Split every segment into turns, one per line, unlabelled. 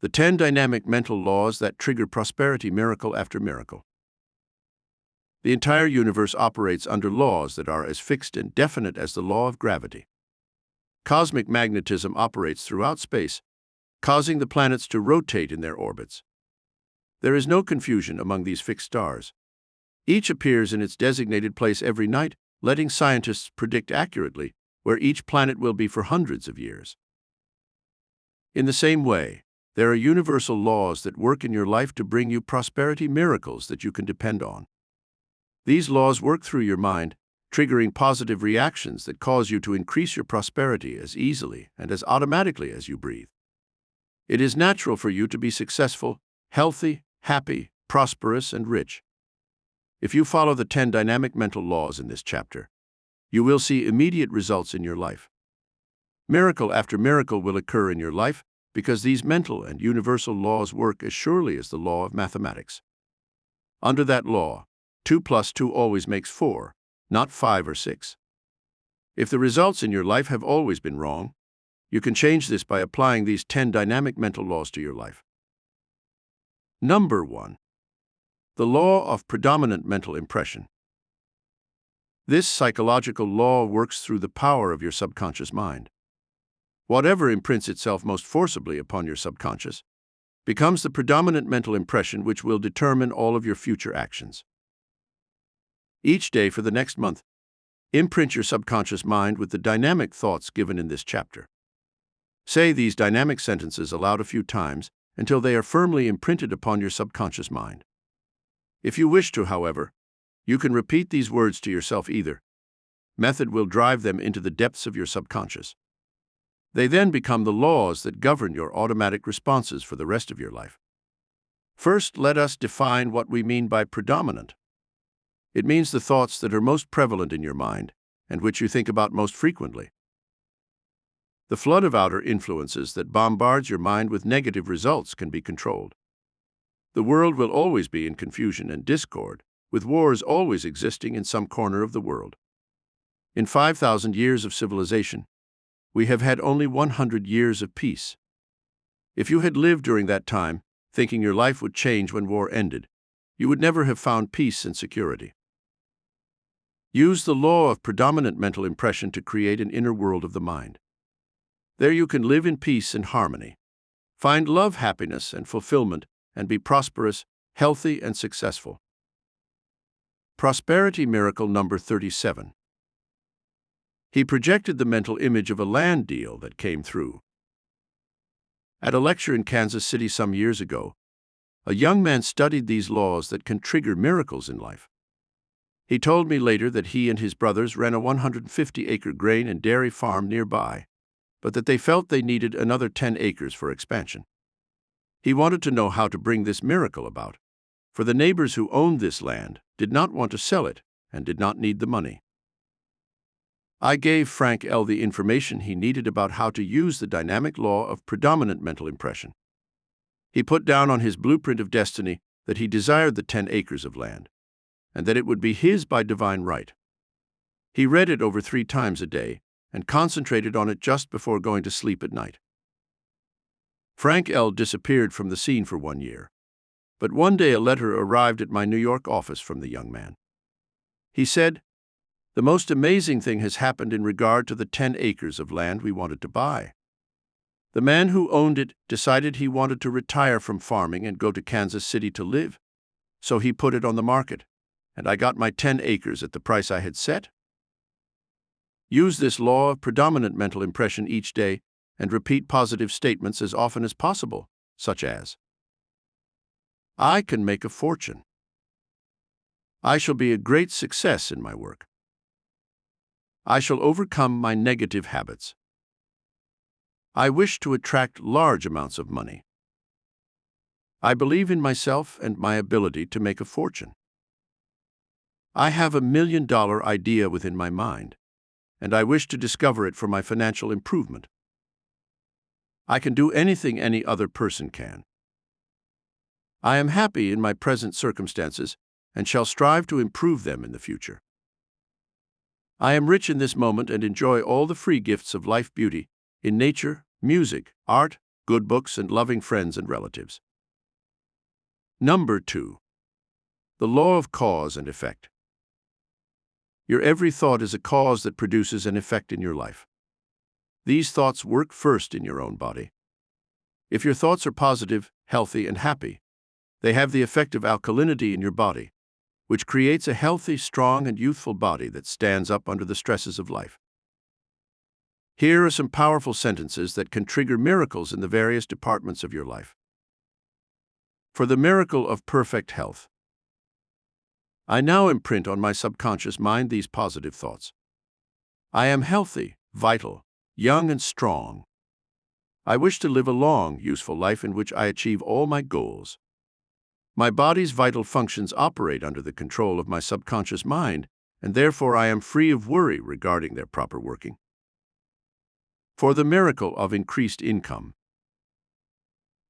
The 10 dynamic mental laws that trigger prosperity miracle after miracle. The entire universe operates under laws that are as fixed and definite as the law of gravity. Cosmic magnetism operates throughout space, causing the planets to rotate in their orbits. There is no confusion among these fixed stars. Each appears in its designated place every night, letting scientists predict accurately where each planet will be for hundreds of years. In the same way, there are universal laws that work in your life to bring you prosperity miracles that you can depend on. These laws work through your mind, triggering positive reactions that cause you to increase your prosperity as easily and as automatically as you breathe. It is natural for you to be successful, healthy, happy, prosperous, and rich. If you follow the 10 dynamic mental laws in this chapter, you will see immediate results in your life. Miracle after miracle will occur in your life because these mental and universal laws work as surely as the law of mathematics. Under that law, 2 plus 2 always makes 4, not 5 or 6. If the results in your life have always been wrong, you can change this by applying these 10 dynamic mental laws to your life. Number 1. The law of predominant mental impression. This psychological law works through the power of your subconscious mind. Whatever imprints itself most forcibly upon your subconscious becomes the predominant mental impression which will determine all of your future actions. Each day for the next month, imprint your subconscious mind with the dynamic thoughts given in this chapter. Say these dynamic sentences aloud a few times until they are firmly imprinted upon your subconscious mind. If you wish to, however, you can repeat these words to yourself either. Method will drive them into the depths of your subconscious. They then become the laws that govern your automatic responses for the rest of your life. First, let us define what we mean by predominant. It means the thoughts that are most prevalent in your mind and which you think about most frequently. The flood of outer influences that bombards your mind with negative results can be controlled. The world will always be in confusion and discord, with wars always existing in some corner of the world. In 5,000 years of civilization, we have had only 100 years of peace. If you had lived during that time, thinking your life would change when war ended, you would never have found peace and security. Use the law of predominant mental impression to create an inner world of the mind. There you can live in peace and harmony, find love, happiness, and fulfillment, and be prosperous, healthy, and successful. Prosperity miracle number 37. He projected the mental image of a land deal that came through. At a lecture in Kansas City some years ago, a young man studied these laws that can trigger miracles in life. He told me later that he and his brothers ran a 150-acre grain and dairy farm nearby, but that they felt they needed another 10 acres for expansion. He wanted to know how to bring this miracle about, for the neighbors who owned this land did not want to sell it and did not need the money. I gave Frank L. the information he needed about how to use the dynamic law of predominant mental impression. He put down on his blueprint of destiny that he desired the 10 acres of land, and that it would be his by divine right. He read it over 3 times a day and concentrated on it just before going to sleep at night. Frank L. disappeared from the scene for 1 year, but one day a letter arrived at my New York office from the young man. He said, "The most amazing thing has happened in regard to the 10 acres of land we wanted to buy. The man who owned it decided he wanted to retire from farming and go to Kansas City to live, so he put it on the market, and I got my 10 acres at the price I had set." Use this law of predominant mental impression each day and repeat positive statements as often as possible, such as, "I can make a fortune." "I shall be a great success in my work." "I shall overcome my negative habits." "I wish to attract large amounts of money." "I believe in myself and my ability to make a fortune." "I have $1 million idea within my mind, and I wish to discover it for my financial improvement." "I can do anything any other person can." "I am happy in my present circumstances and shall strive to improve them in the future." "I am rich in this moment and enjoy all the free gifts of life, beauty, in nature, music, art, good books, and loving friends and relatives. Number 2. The law of cause and effect. Your every thought is a cause that produces an effect in your life. These thoughts work first in your own body. If your thoughts are positive, healthy, and happy, they have the effect of alkalinity in your body, which creates a healthy, strong, and youthful body that stands up under the stresses of life. Here are some powerful sentences that can trigger miracles in the various departments of your life. For the miracle of perfect health. I now imprint on my subconscious mind these positive thoughts. I am healthy, vital, young, and strong. I wish to live a long, useful life in which I achieve all my goals. My body's vital functions operate under the control of my subconscious mind, and therefore I am free of worry regarding their proper working. For the miracle of increased income.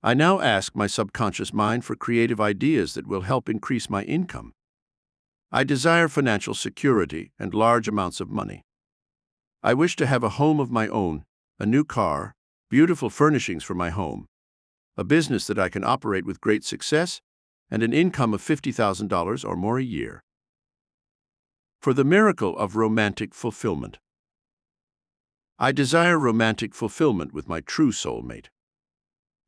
I now ask my subconscious mind for creative ideas that will help increase my income. I desire financial security and large amounts of money. I wish to have a home of my own, a new car, beautiful furnishings for my home, a business that I can operate with great success, and an income of $50,000 or more a year. For the miracle of romantic fulfillment. I desire romantic fulfillment with my true soulmate.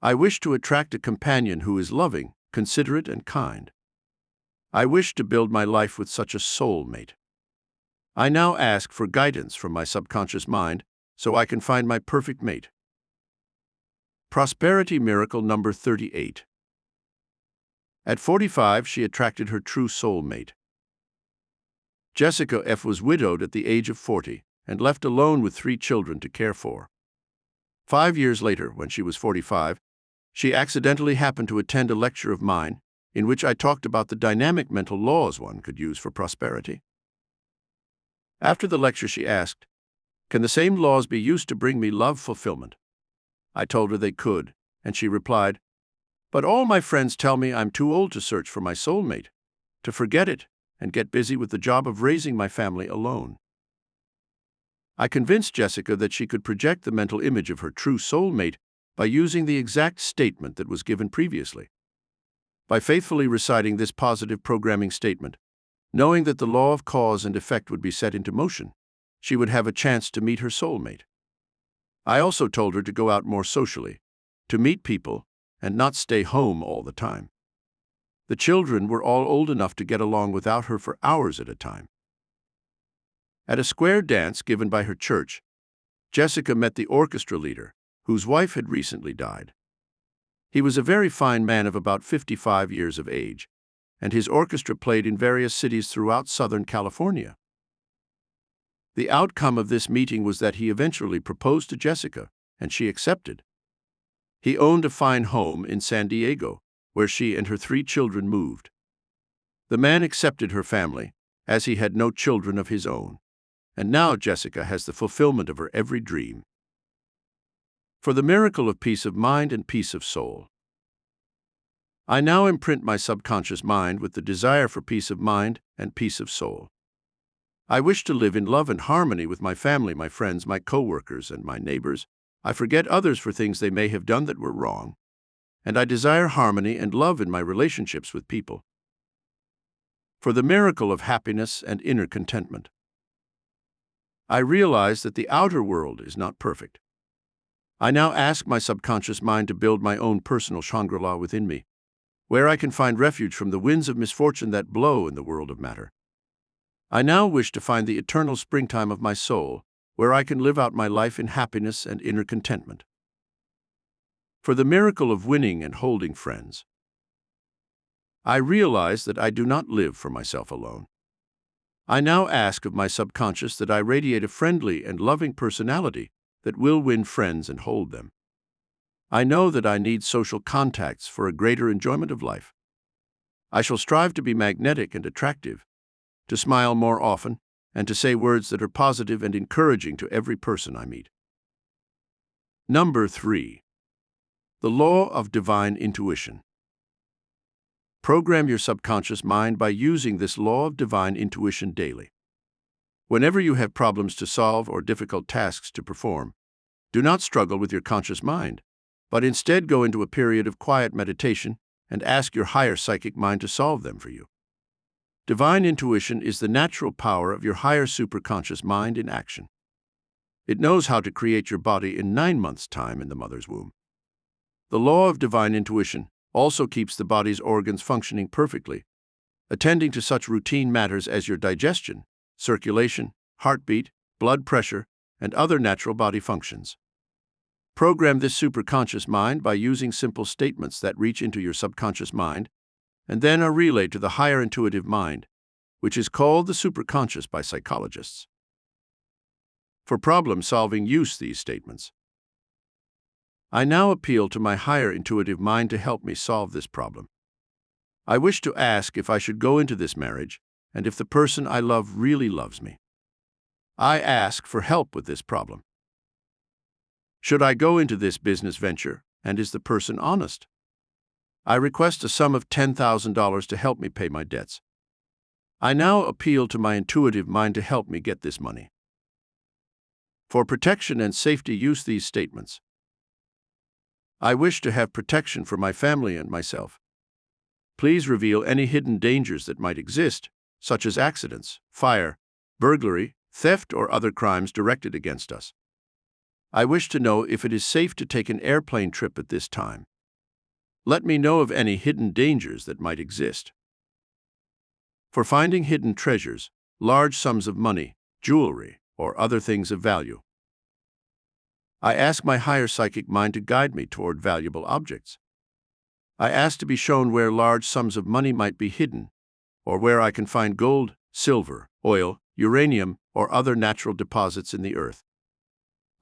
I wish to attract a companion who is loving, considerate, and kind. I wish to build my life with such a soulmate. I now ask for guidance from my subconscious mind so I can find my perfect mate. Prosperity miracle number 38. At 45, she attracted her true soulmate. Jessica F. was widowed at the age of 40 and left alone with 3 children to care for. 5 years later, when she was 45, she accidentally happened to attend a lecture of mine in which I talked about the dynamic mental laws one could use for prosperity. After the lecture, she asked, "Can the same laws be used to bring me love fulfillment?" I told her they could, and she replied, "But all my friends tell me I'm too old to search for my soulmate, to forget it and get busy with the job of raising my family alone." I convinced Jessica that she could project the mental image of her true soulmate by using the exact statement that was given previously. By faithfully reciting this positive programming statement, knowing that the law of cause and effect would be set into motion, she would have a chance to meet her soulmate. I also told her to go out more socially, to meet people, and not stay home all the time. The children were all old enough to get along without her for hours at a time. At a square dance given by her church, Jessica met the orchestra leader, whose wife had recently died. He was a very fine man of about 55 years of age, and his orchestra played in various cities throughout Southern California. The outcome of this meeting was that he eventually proposed to Jessica, and she accepted. He owned a fine home in San Diego, where she and her 3 children moved. The man accepted her family, as he had no children of his own, and now Jessica has the fulfillment of her every dream. For the miracle of peace of mind and peace of soul. I now imprint my subconscious mind with the desire for peace of mind and peace of soul. I wish to live in love and harmony with my family, my friends, my co-workers, and my neighbors. I forget others for things they may have done that were wrong, and I desire harmony and love in my relationships with people. For the miracle of happiness and inner contentment. I realize that the outer world is not perfect. I now ask my subconscious mind to build my own personal Shangri-La within me, where I can find refuge from the winds of misfortune that blow in the world of matter. I now wish to find the eternal springtime of my soul, where I can live out my life in happiness and inner contentment. For the miracle of winning and holding friends. I realize that I do not live for myself alone. I now ask of my subconscious that I radiate a friendly and loving personality that will win friends and hold them. I know that I need social contacts for a greater enjoyment of life. I shall strive to be magnetic and attractive, to smile more often, and to say words that are positive and encouraging to every person I meet. Number 3. The law of divine intuition. Program your subconscious mind by using this law of divine intuition daily. Whenever you have problems to solve or difficult tasks to perform, do not struggle with your conscious mind, but instead go into a period of quiet meditation and ask your higher psychic mind to solve them for you. Divine intuition is the natural power of your higher superconscious mind in action. It knows how to create your body in 9 months' time in the mother's womb. The law of divine intuition also keeps the body's organs functioning perfectly, attending to such routine matters as your digestion, circulation, heartbeat, blood pressure, and other natural body functions. Program this superconscious mind by using simple statements that reach into your subconscious mind and then are relayed to the higher intuitive mind, which is called the superconscious by psychologists. For problem-solving, use these statements. I now appeal to my higher intuitive mind to help me solve this problem. I wish to ask if I should go into this marriage and if the person I love really loves me. I ask for help with this problem. Should I go into this business venture, and is the person honest? I request a sum of $10,000 to help me pay my debts. I now appeal to my intuitive mind to help me get this money. For protection and safety, use these statements. I wish to have protection for my family and myself. Please reveal any hidden dangers that might exist, such as accidents, fire, burglary, theft, or other crimes directed against us. I wish to know if it is safe to take an airplane trip at this time. Let me know of any hidden dangers that might exist. For finding hidden treasures, large sums of money, jewelry, or other things of value. I ask my higher psychic mind to guide me toward valuable objects. I ask to be shown where large sums of money might be hidden, or where I can find gold, silver, oil, uranium, or other natural deposits in the earth.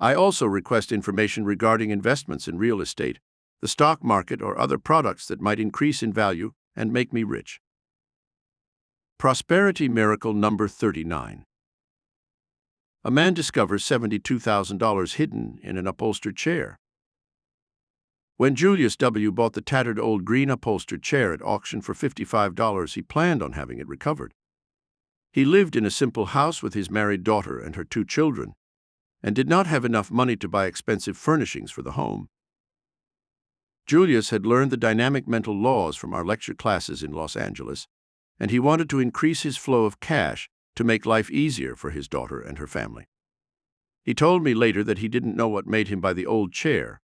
I also request information regarding investments in real estate, the stock market, or other products that might increase in value and make me rich. Prosperity Miracle number 39. A man discovers $72,000 hidden in an upholstered chair. When Julius W. bought the tattered old green upholstered chair at auction for $55, he planned on having it recovered. He lived in a simple house with his married daughter and her 2 children, and did not have enough money to buy expensive furnishings for the home. Julius had learned the dynamic mental laws from our lecture classes in Los Angeles, and he wanted to increase his flow of cash to make life easier for his daughter and her family. He told me later that he didn't know what made him buy the old chair,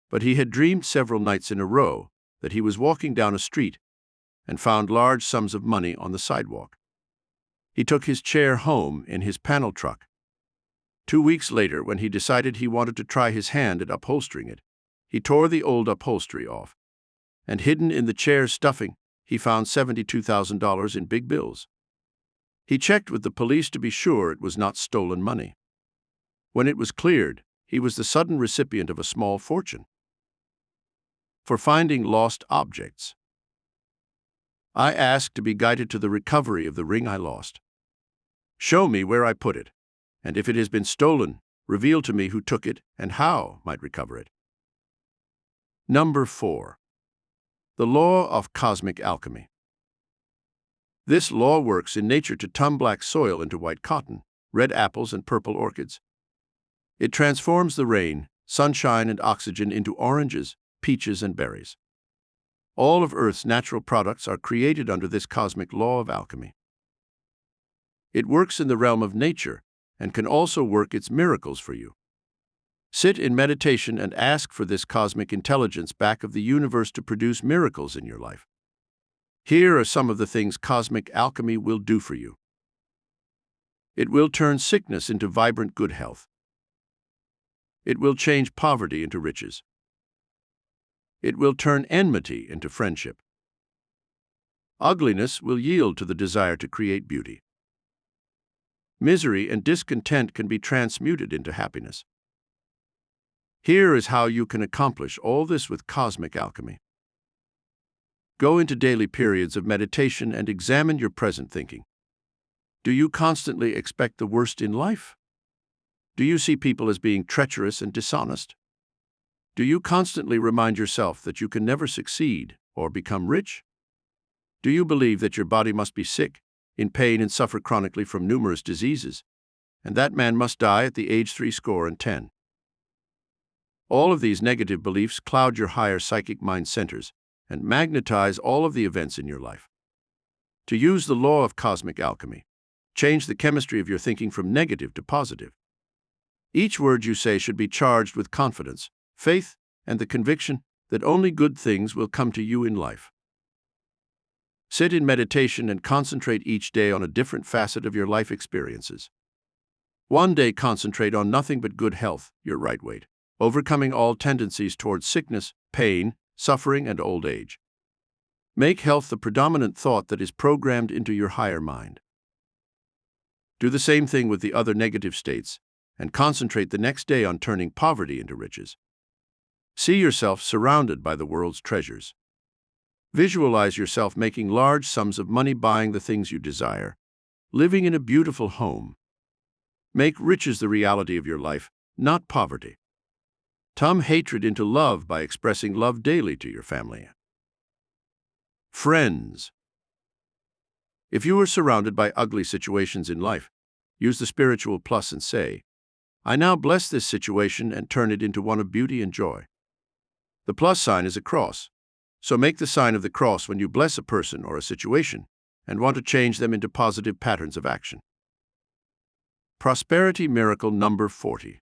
but he had dreamed several nights in a row that he was walking down a street and found large sums of money on the sidewalk. He took his chair home in his panel truck. 2 weeks later, when he decided he wanted to try his hand at upholstering it, he tore the old upholstery off, and hidden in the chair's stuffing, he found $72,000 in big bills. He checked with the police to be sure it was not stolen money. When it was cleared, he was the sudden recipient of a small fortune. For finding lost objects. I asked to be guided to the recovery of the ring I lost. Show me where I put it, and if it has been stolen, reveal to me who took it and how might recover it. Number 4. The law of cosmic alchemy. This law works in nature to turn black soil into white cotton, red apples, and purple orchids. It transforms the rain, sunshine, and oxygen into oranges, peaches, and berries. All of Earth's natural products are created under this cosmic law of alchemy. It works in the realm of nature and can also work its miracles for you. Sit in meditation and ask for this cosmic intelligence back of the universe to produce miracles in your life. Here are some of the things cosmic alchemy will do for you. It will turn sickness into vibrant good health. It will change poverty into riches. It will turn enmity into friendship. Ugliness will yield to the desire to create beauty. Misery and discontent can be transmuted into happiness. Here is how you can accomplish all this with cosmic alchemy. Go into daily periods of meditation and examine your present thinking. Do you constantly expect the worst in life? Do you see people as being treacherous and dishonest? Do you constantly remind yourself that you can never succeed or become rich? Do you believe that your body must be sick, in pain, and suffer chronically from numerous diseases, and that man must die at the age 70? All of these negative beliefs cloud your higher psychic mind centers and magnetize all of the events in your life. To use the law of cosmic alchemy, change the chemistry of your thinking from negative to positive. Each word you say should be charged with confidence, faith, and the conviction that only good things will come to you in life. Sit in meditation and concentrate each day on a different facet of your life experiences. One day concentrate on nothing but good health, your right weight, overcoming all tendencies towards sickness, pain, suffering, and old age. Make health the predominant thought that is programmed into your higher mind. Do the same thing with the other negative states, and concentrate the next day on turning poverty into riches. See yourself surrounded by the world's treasures. Visualize yourself making large sums of money buying the things you desire, living in a beautiful home. Make riches the reality of your life, not poverty. Turn hatred into love by expressing love daily to your family. Friends. If you are surrounded by ugly situations in life, use the spiritual plus and say, I now bless this situation and turn it into one of beauty and joy. The plus sign is a cross, so make the sign of the cross when you bless a person or a situation and want to change them into positive patterns of action. Prosperity miracle number 40.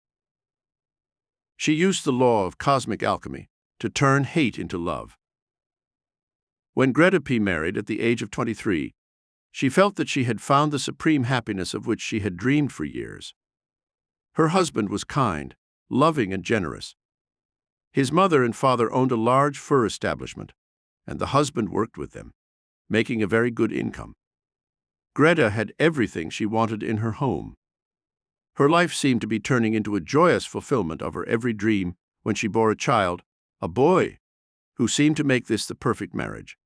She used the law of cosmic alchemy to turn hate into love. When Greta P. married at the age of 23, she felt that she had found the supreme happiness of which she had dreamed for years. Her husband was kind, loving, and generous. His mother and father owned a large fur establishment, and the husband worked with them, making a very good income. Greta had everything she wanted in her home. Her life seemed to be turning into a joyous fulfillment of her every dream when she bore a child, a boy, who seemed to make this the perfect marriage.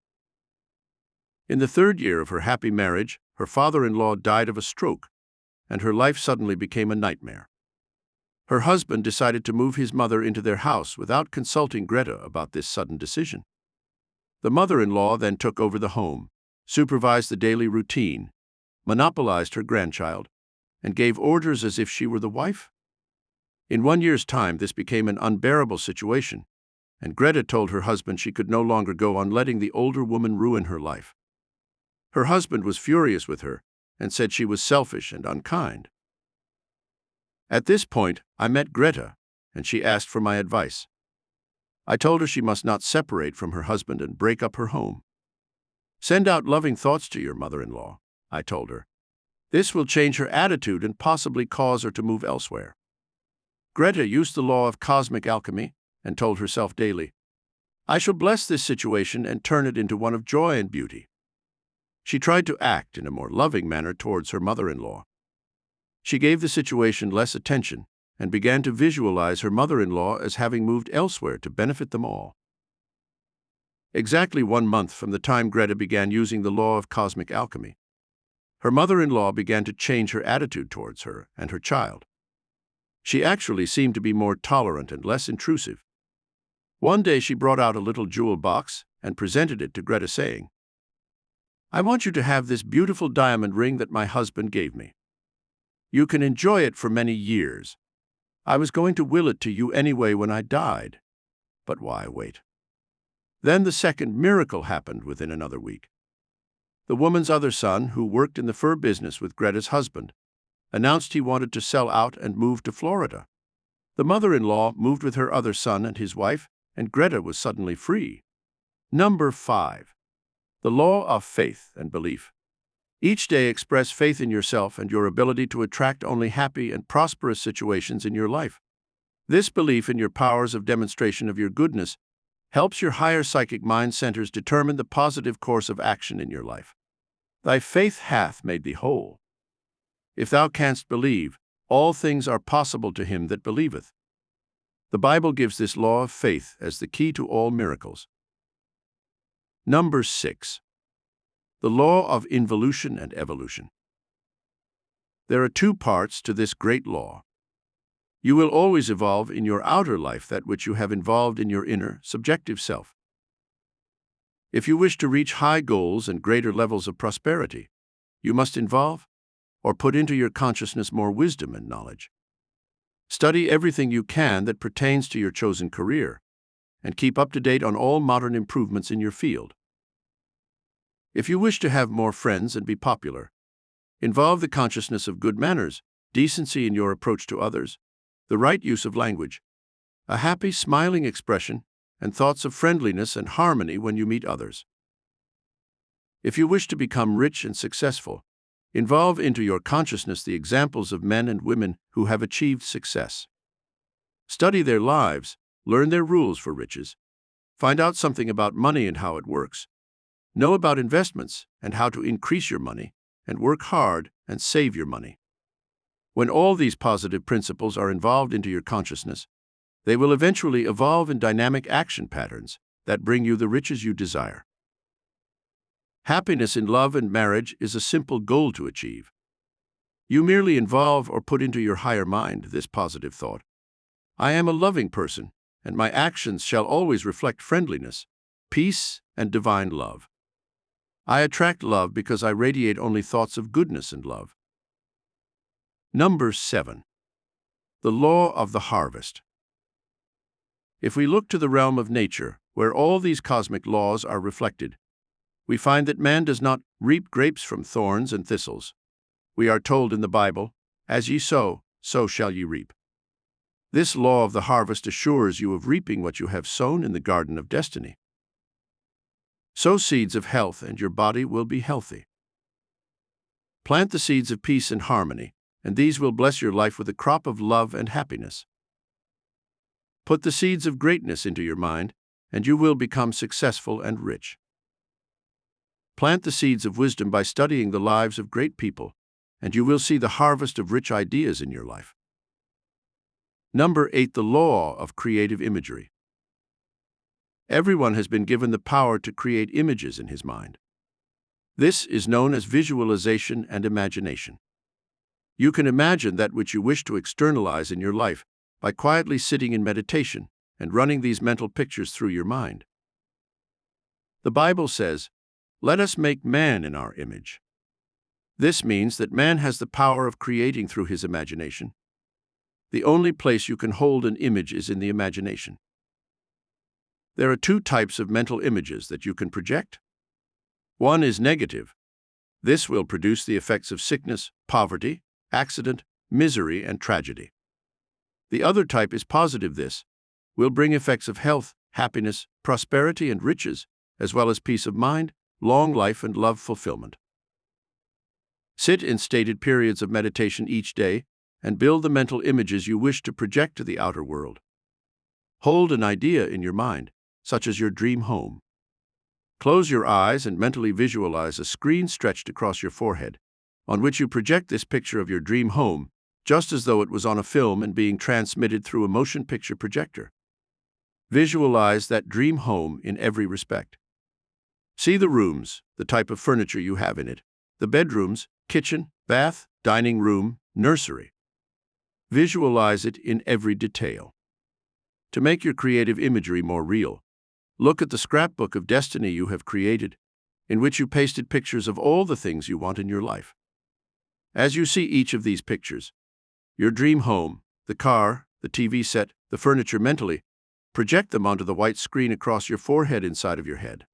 In the third year of her happy marriage, her father-in-law died of a stroke, and her life suddenly became a nightmare. Her husband decided to move his mother into their house without consulting Greta about this sudden decision. The mother-in-law then took over the home, supervised the daily routine, monopolized her grandchild, and gave orders as if she were the wife. In 1 year's time, this became an unbearable situation, and Greta told her husband she could no longer go on letting the older woman ruin her life. Her husband was furious with her and said she was selfish and unkind. At this point, I met Greta, and she asked for my advice. I told her she must not separate from her husband and break up her home. Send out loving thoughts to your mother-in-law, I told her. This will change her attitude and possibly cause her to move elsewhere. Greta used the law of cosmic alchemy and told herself daily, I shall bless this situation and turn it into one of joy and beauty. She tried to act in a more loving manner towards her mother-in-law. She gave the situation less attention and began to visualize her mother-in-law as having moved elsewhere to benefit them all. Exactly 1 month from the time Greta began using the law of cosmic alchemy, her mother-in-law began to change her attitude towards her and her child. She actually seemed to be more tolerant and less intrusive. One day she brought out a little jewel box and presented it to Greta, saying, I want you to have this beautiful diamond ring that my husband gave me. You can enjoy it for many years. I was going to will it to you anyway when I died. But why wait? Then the second miracle happened within another week. The woman's other son, who worked in the fur business with Greta's husband, announced he wanted to sell out and move to Florida. The mother-in-law moved with her other son and his wife, and Greta was suddenly free. Number 5. The law of faith and belief. Each day express faith in yourself and your ability to attract only happy and prosperous situations in your life. This belief in your powers of demonstration of your goodness helps your higher psychic mind centers determine the positive course of action in your life. Thy faith hath made thee whole. If thou canst believe, all things are possible to him that believeth. The Bible gives this law of faith as the key to all miracles. Number 6. The law of involution and evolution. There are 2 parts to this great law. You will always evolve in your outer life that which you have involved in your inner, subjective self. If you wish to reach high goals and greater levels of prosperity, you must involve or put into your consciousness more wisdom and knowledge. Study everything you can that pertains to your chosen career, and keep up to date on all modern improvements in your field. If you wish to have more friends and be popular, involve the consciousness of good manners, decency in your approach to others, the right use of language, a happy, smiling expression, and thoughts of friendliness and harmony when you meet others. If you wish to become rich and successful, involve into your consciousness the examples of men and women who have achieved success. Study their lives, learn their rules for riches, find out something about money and how it works, know about investments and how to increase your money, and work hard and save your money. When all these positive principles are involved into your consciousness, they will eventually evolve in dynamic action patterns that bring you the riches you desire. Happiness in love and marriage is a simple goal to achieve. You merely involve or put into your higher mind this positive thought: I am a loving person, and my actions shall always reflect friendliness, peace, and divine love. I attract love because I radiate only thoughts of goodness and love. Number 7. The law of the harvest. If we look to the realm of nature, where all these cosmic laws are reflected, we find that man does not reap grapes from thorns and thistles. We are told in the Bible, "As ye sow, so shall ye reap." This law of the harvest assures you of reaping what you have sown in the garden of destiny. Sow seeds of health and your body will be healthy. Plant the seeds of peace and harmony, and these will bless your life with a crop of love and happiness. Put the seeds of greatness into your mind, and you will become successful and rich. Plant the seeds of wisdom by studying the lives of great people, and you will see the harvest of rich ideas in your life. Number 8. The law of creative imagery. Everyone has been given the power to create images in his mind. This is known as visualization and imagination. You can imagine that which you wish to externalize in your life by quietly sitting in meditation and running these mental pictures through your mind. The Bible says, "Let us make man in our image." This means that man has the power of creating through his imagination. The only place you can hold an image is in the imagination. There are two types of mental images that you can project. One is negative. This will produce the effects of sickness, poverty, accident, misery, and tragedy. The other type is positive. This will bring effects of health, happiness, prosperity, and riches, as well as peace of mind, long life, and love fulfillment. Sit in stated periods of meditation each day and build the mental images you wish to project to the outer world. Hold an idea in your mind, such as your dream home. Close your eyes and mentally visualize a screen stretched across your forehead, on which you project this picture of your dream home, just as though it was on a film and being transmitted through a motion picture projector. Visualize that dream home in every respect. See the rooms, the type of furniture you have in it, the bedrooms, kitchen, bath, dining room, nursery. Visualize it in every detail. To make your creative imagery more real, look at the scrapbook of destiny you have created, in which you pasted pictures of all the things you want in your life. As you see each of these pictures, your dream home, the car, the TV set, the furniture mentally, project them onto the white screen across your forehead inside of your head.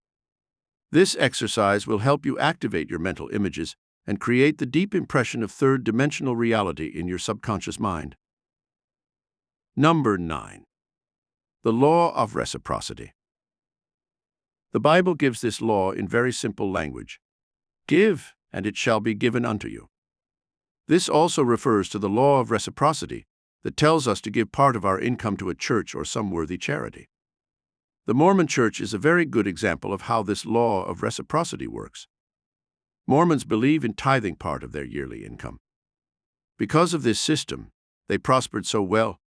This exercise will help you activate your mental images and create the deep impression of third-dimensional reality in your subconscious mind. Number 9. The law of reciprocity. The Bible gives this law in very simple language. Give, and it shall be given unto you. This also refers to the law of reciprocity that tells us to give part of our income to a church or some worthy charity. The Mormon Church is a very good example of how this law of reciprocity works. Mormons believe in tithing part of their yearly income. Because of this system, they prospered so well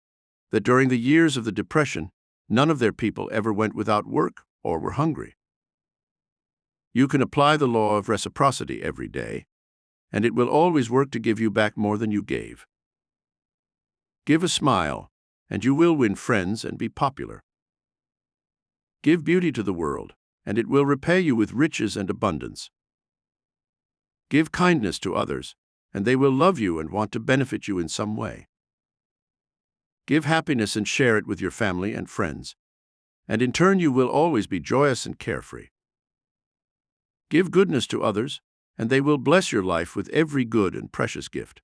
that during the years of the Depression, none of their people ever went without work or were hungry. You can apply the law of reciprocity every day, and it will always work to give you back more than you gave. Give a smile, and you will win friends and be popular. Give beauty to the world, and it will repay you with riches and abundance. Give kindness to others, and they will love you and want to benefit you in some way. Give happiness and share it with your family and friends, and in turn you will always be joyous and carefree. Give goodness to others, and they will bless your life with every good and precious gift.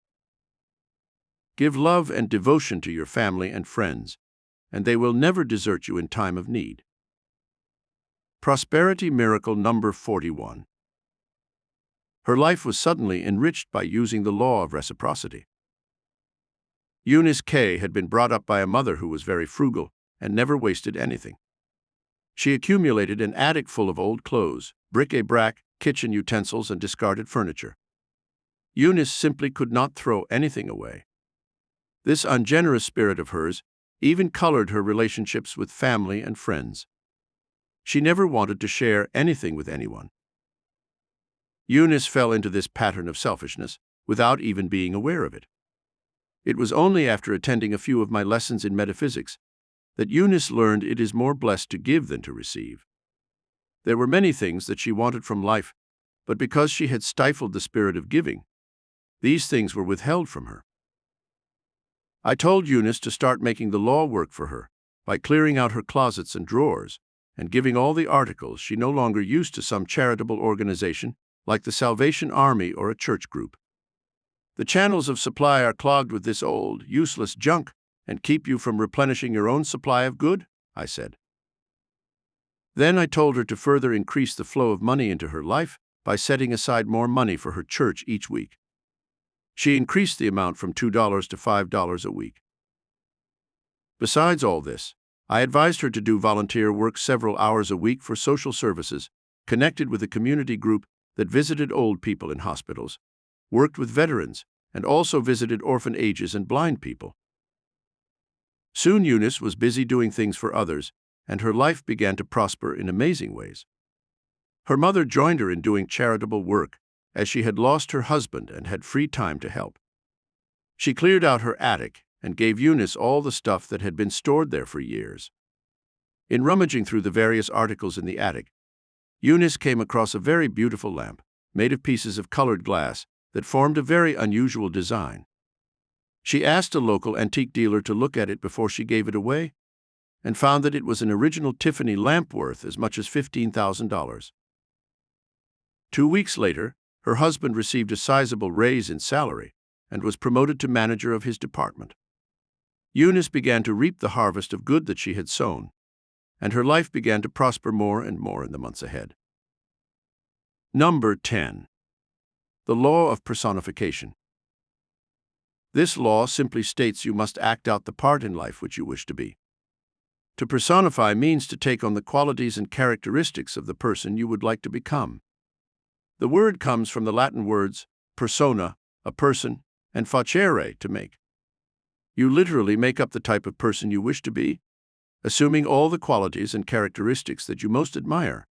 Give love and devotion to your family and friends, and they will never desert you in time of need. Prosperity Miracle number 41. Her life was suddenly enriched by using the law of reciprocity. Eunice K. had been brought up by a mother who was very frugal and never wasted anything. She accumulated an attic full of old clothes, bric-a-brac, kitchen utensils, and discarded furniture. Eunice simply could not throw anything away. This ungenerous spirit of hers even colored her relationships with family and friends. She never wanted to share anything with anyone. Eunice fell into this pattern of selfishness without even being aware of it. It was only after attending a few of my lessons in metaphysics that Eunice learned it is more blessed to give than to receive. There were many things that she wanted from life, but because she had stifled the spirit of giving, these things were withheld from her. I told Eunice to start making the law work for her by clearing out her closets and drawers and giving all the articles she no longer used to some charitable organization like the Salvation Army or a church group. The channels of supply are clogged with this old, useless junk and keep you from replenishing your own supply of good, I said. Then I told her to further increase the flow of money into her life by setting aside more money for her church each week. She increased the amount from $2 to $5 a week. Besides all this, I advised her to do volunteer work several hours a week for social services, connected with a community group that visited old people in hospitals, worked with veterans, and also visited orphanages and blind people. Soon Eunice was busy doing things for others, and her life began to prosper in amazing ways. Her mother joined her in doing charitable work, as she had lost her husband and had free time to help. She cleared out her attic and gave Eunice all the stuff that had been stored there for years. In rummaging through the various articles in the attic, Eunice came across a very beautiful lamp, made of pieces of colored glass, that formed a very unusual design. She asked a local antique dealer to look at it before she gave it away, and found that it was an original Tiffany lamp worth as much as $15,000. 2 weeks later, her husband received a sizable raise in salary and was promoted to manager of his department. Eunice began to reap the harvest of good that she had sown, and her life began to prosper more and more in the months ahead. Number 10. The law of personification. This law simply states you must act out the part in life which you wish to be. To personify means to take on the qualities and characteristics of the person you would like to become. The word comes from the Latin words persona, a person, and facere, to make. You literally make up the type of person you wish to be, assuming all the qualities and characteristics that you most admire,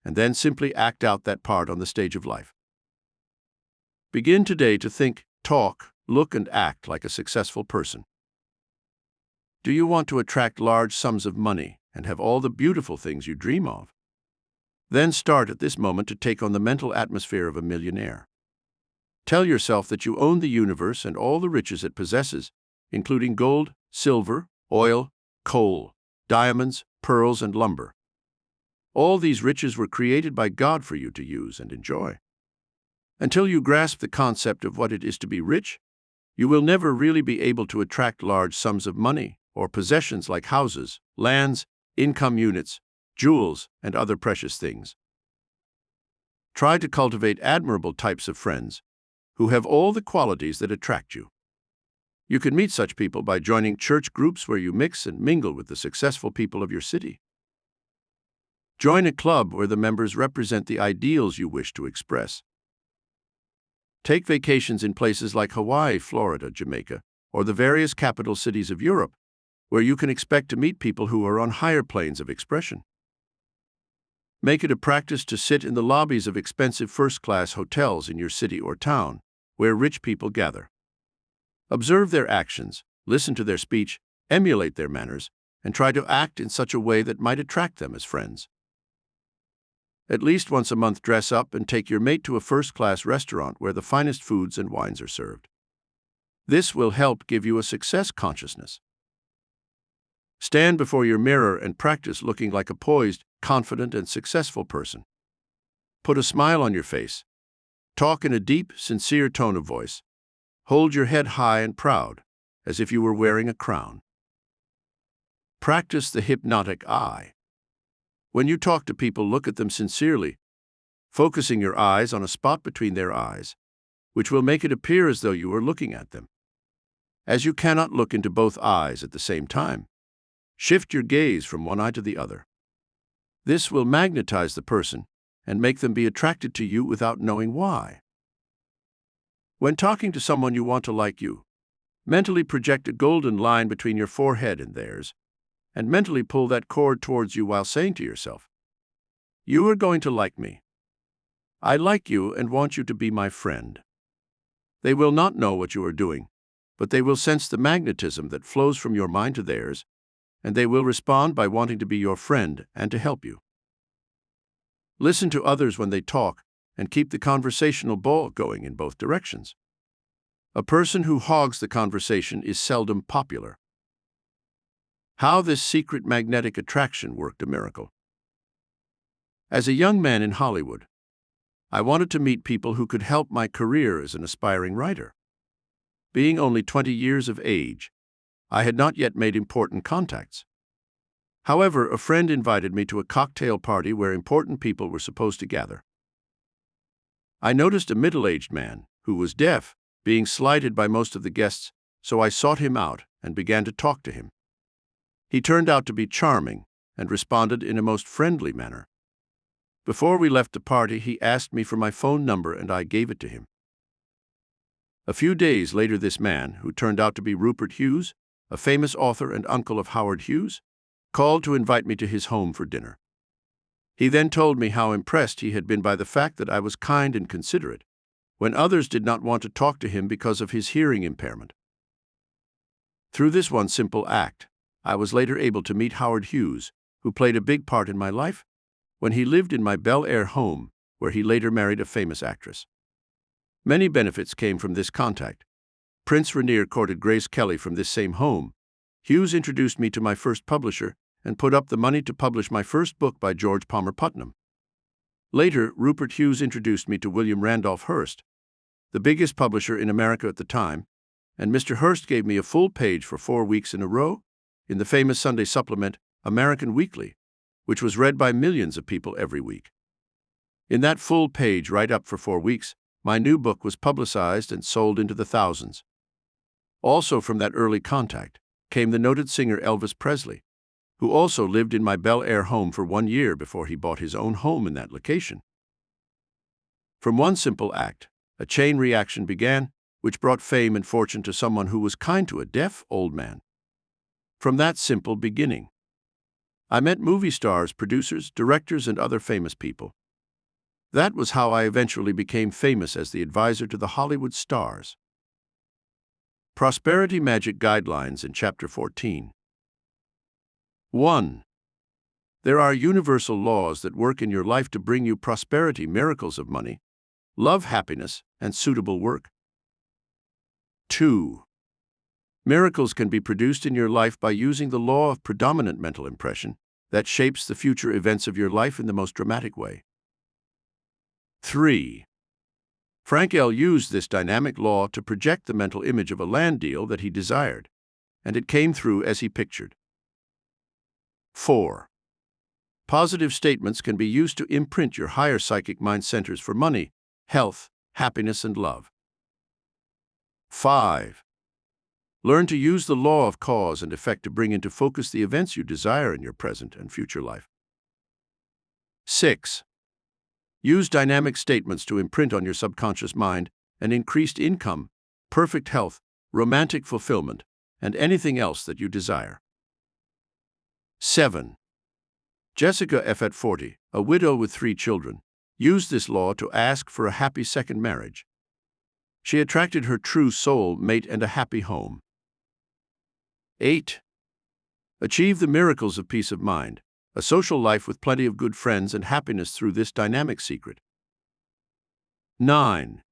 and then simply act out that part on the stage of life. Begin today to think, talk, look, and act like a successful person. Do you want to attract large sums of money and have all the beautiful things you dream of? Then start at this moment to take on the mental atmosphere of a millionaire. Tell yourself that you own the universe and all the riches it possesses, including gold, silver, oil, coal, diamonds, pearls, and lumber. All these riches were created by God for you to use and enjoy. Until you grasp the concept of what it is to be rich, you will never really be able to attract large sums of money or possessions like houses, lands, income units, jewels, and other precious things. Try to cultivate admirable types of friends who have all the qualities that attract you. You can meet such people by joining church groups where you mix and mingle with the successful people of your city. Join a club where the members represent the ideals you wish to express. Take vacations in places like Hawaii, Florida, Jamaica, or the various capital cities of Europe, where you can expect to meet people who are on higher planes of expression. Make it a practice to sit in the lobbies of expensive first-class hotels in your city or town, where rich people gather. Observe their actions, listen to their speech, emulate their manners, and try to act in such a way that might attract them as friends. At least once a month, dress up and take your mate to a first-class restaurant where the finest foods and wines are served. This will help give you a success consciousness. Stand before your mirror and practice looking like a poised, confident, and successful person. Put a smile on your face. Talk in a deep, sincere tone of voice. Hold your head high and proud, as if you were wearing a crown. Practice the hypnotic eye. When you talk to people, look at them sincerely, focusing your eyes on a spot between their eyes, which will make it appear as though you are looking at them. As you cannot look into both eyes at the same time, shift your gaze from one eye to the other. This will magnetize the person and make them be attracted to you without knowing why. When talking to someone you want to like you, mentally project a golden line between your forehead and theirs, and mentally pull that cord towards you while saying to yourself, "You are going to like me. I like you and want you to be my friend." They will not know what you are doing, but they will sense the magnetism that flows from your mind to theirs, and they will respond by wanting to be your friend and to help you. Listen to others when they talk and keep the conversational ball going in both directions. A person who hogs the conversation is seldom popular. How this secret magnetic attraction worked a miracle. As a young man in Hollywood, I wanted to meet people who could help my career as an aspiring writer. Being only 20 years of age, I had not yet made important contacts. However, a friend invited me to a cocktail party where important people were supposed to gather. I noticed a middle-aged man, who was deaf, being slighted by most of the guests, so I sought him out and began to talk to him. He turned out to be charming and responded in a most friendly manner. Before we left the party, he asked me for my phone number and I gave it to him. A few days later, this man, who turned out to be Rupert Hughes, a famous author and uncle of Howard Hughes, called to invite me to his home for dinner. He then told me how impressed he had been by the fact that I was kind and considerate, when others did not want to talk to him because of his hearing impairment. Through this one simple act, I was later able to meet Howard Hughes, who played a big part in my life, when he lived in my Bel Air home, where he later married a famous actress. Many benefits came from this contact. Prince Rainier courted Grace Kelly from this same home. Hughes introduced me to my first publisher and put up the money to publish my first book by George Palmer Putnam. Later, Rupert Hughes introduced me to William Randolph Hearst, the biggest publisher in America at the time, and Mr. Hearst gave me a full page for 4 weeks in a row in the famous Sunday supplement, American Weekly, which was read by millions of people every week. In that full page write-up for 4 weeks, my new book was publicized and sold into the thousands. Also from that early contact came the noted singer Elvis Presley, who also lived in my Bel Air home for 1 year before he bought his own home in that location. From one simple act, a chain reaction began, which brought fame and fortune to someone who was kind to a deaf old man. From that simple beginning, I met movie stars, producers, directors, and other famous people. That was how I eventually became famous as the advisor to the Hollywood stars. Prosperity Magic Guidelines in Chapter 14. 1. There are universal laws that work in your life to bring you prosperity, miracles of money, love, happiness, and suitable work. 2. Miracles can be produced in your life by using the law of predominant mental impression that shapes the future events of your life in the most dramatic way. 3. Frank L. used this dynamic law to project the mental image of a land deal that he desired, and it came through as he pictured. 4. Positive statements can be used to imprint your higher psychic mind centers for money, health, happiness, and love. 5. Learn to use the law of cause and effect to bring into focus the events you desire in your present and future life. 6. Use dynamic statements to imprint on your subconscious mind an increased income, perfect health, romantic fulfillment, and anything else that you desire. 7. Jessica F. at 40, a widow with 3 children, used this law to ask for a happy second marriage. She attracted her true soul mate and a happy home. 8. Achieve the miracles of peace of mind, a social life with plenty of good friends and happiness through this dynamic secret. 9.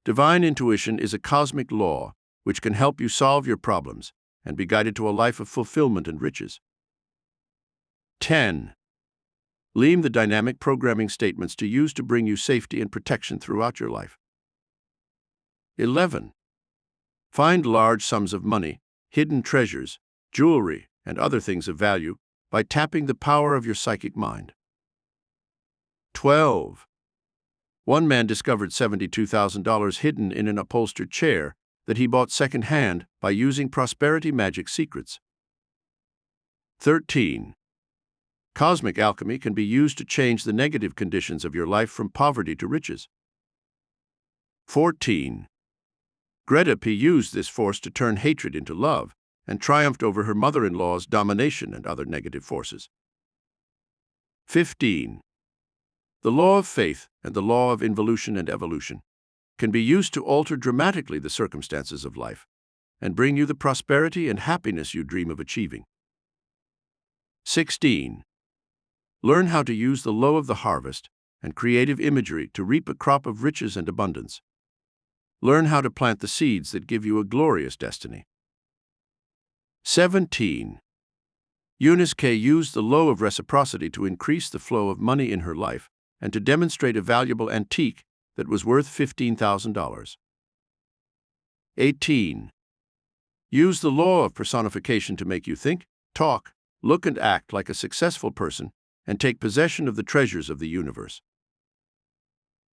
Divine intuition is a cosmic law which can help you solve your problems, and be guided to a life of fulfillment and riches. 10. Learn the dynamic programming statements to use to bring you safety and protection throughout your life. 11. Find large sums of money, hidden treasures, jewelry, and other things of value by tapping the power of your psychic mind. 12. One man discovered $72,000 hidden in an upholstered chair that he bought second-hand by using prosperity magic secrets. 13. Cosmic alchemy can be used to change the negative conditions of your life from poverty to riches. 14. Greta P. used this force to turn hatred into love and triumphed over her mother-in-law's domination and other negative forces. 15. The law of faith and the law of involution and evolution can be used to alter dramatically the circumstances of life and bring you the prosperity and happiness you dream of achieving. 16. Learn how to use the law of the harvest and creative imagery to reap a crop of riches and abundance. Learn how to plant the seeds that give you a glorious destiny. 17. Eunice K. used the law of reciprocity to increase the flow of money in her life and to demonstrate a valuable antique that was worth $15,000. 18. Use the law of personification to make you think, talk, look, and act like a successful person and take possession of the treasures of the universe.